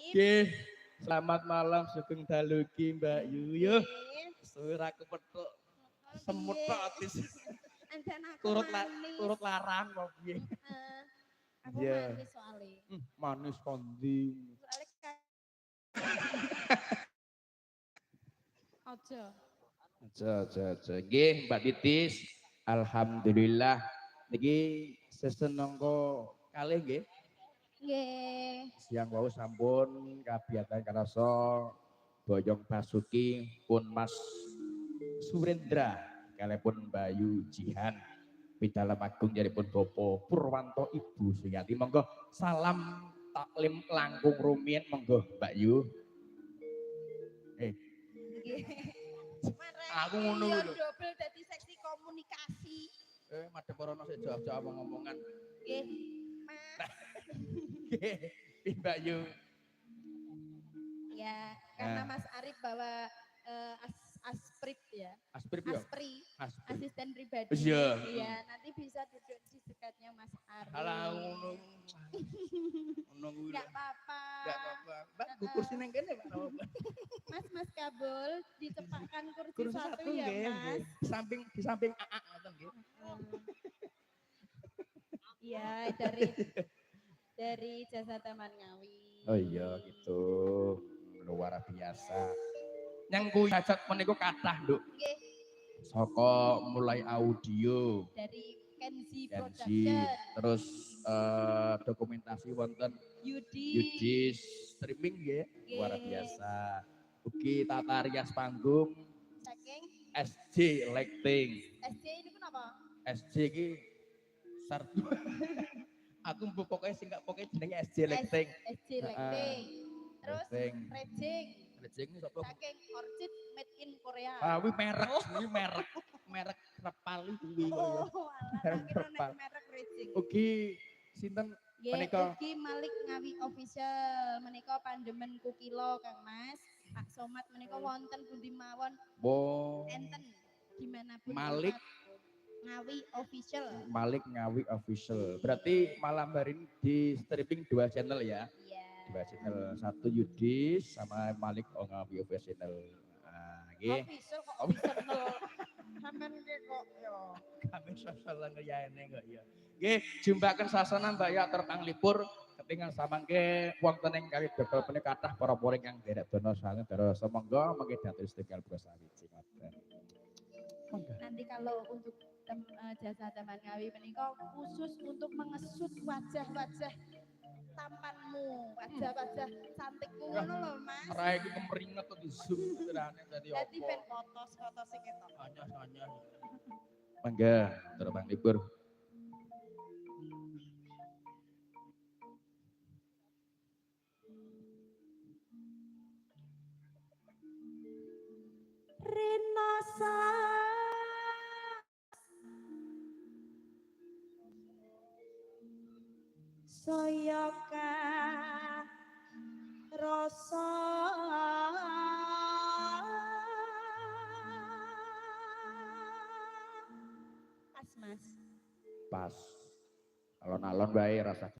Nggih, selamat malam sugeng dalu ki Mbak Yu. Suwir aku petuk semut tok atis. Turut larang kok piye. Aku manis soalnya. Manis kondi. Ojo. Aja. Nggih, Mbak Titis. Alhamdulillah niki sesenengko kalih nggih. Nggih. Siang wau sampun kabiatan karasa Boyong Basuki pun Mas Surendra kalipun Bayu Jihan Pidalem Agung jaripun Bapak Purwanto Ibu Suyati. Monggo salam taklim langkung rumiyin monggo Mbak Yu. Aku ngono lho. Double dadi seksi komunikasi. Madhep ora sik jawab-jawab ngomongan. Nggih. Mas. Nggih, Mbak Yu. Ya, karena Mas Arif bawa Asprip ya. Asprip ya? Asisten pribadi. Iya, nanti bisa duduk di dekatnya Mas Arif. Alah ngono. Ngono kuwi. Enggak apa-apa. Mbak, kursi nang kene, Pak. Mas Kabul, dicepakkan kursi satu ya, Mas. Di samping AA ngoten nggih. Iya, dari Jasa Taman Ngawi. Oh iya gitu. Luar biasa. Yang kuwi hajat menika kathah, Nduk. Nggih. Saka mulai audio dari Kenzi Production. Terus dokumentasi wonten Yudis streaming nggih. Luar biasa. Ugi tata rias panggung saking SJ Lighting. SJ ini kenapa? SJ iki sardu. Aku mbok pokoke sing gak pokoke jenenge SJ Lighting. SJ Lighting. Terus Rejing sapa? Saking Orchid made in Korea. Ah, kuwi merek Repal kuwi kaya. Merek Rejing. Ugi sinten menika? Ugi Malik Ngawi Official menika pandemen Kukilo Kang Mas. Pak Somat menika wonten pundi mawon. Enten dimanapun Malik Ngawi Official. Malik Ngawi Official. Berarti malam hari ini di streaming 2 channel ya? Iya. 2 channel. Satu Yudis sama Malik Ngawi Official. Nah, nggih. Official kok official. Sampeyan iki kok ya. Kami sosial ngeyane kok ya. Nggih, jumbaken sasana Mbak ya terpanglipur ketingal samangke wonten ing kali dodol menika kathah para poring kang derek dono sanget terus monggo mengke dados tegal prosawiji ngoten. Nanti kalau untuk Jasa Taman Ngawi menika khusus untuk mengesut wajah-wajah tampanmu, wajah-wajah cantikku ngono lho, Mas. Ora iki kemringet to di zoom terane dadi opo. Dadi ben foto-foto sing ketok. Anyos-anyos. Mangga terpanglipur. Rinosa Soyoka Rasa Pas Mas. Pas. Alon-alon bae rasa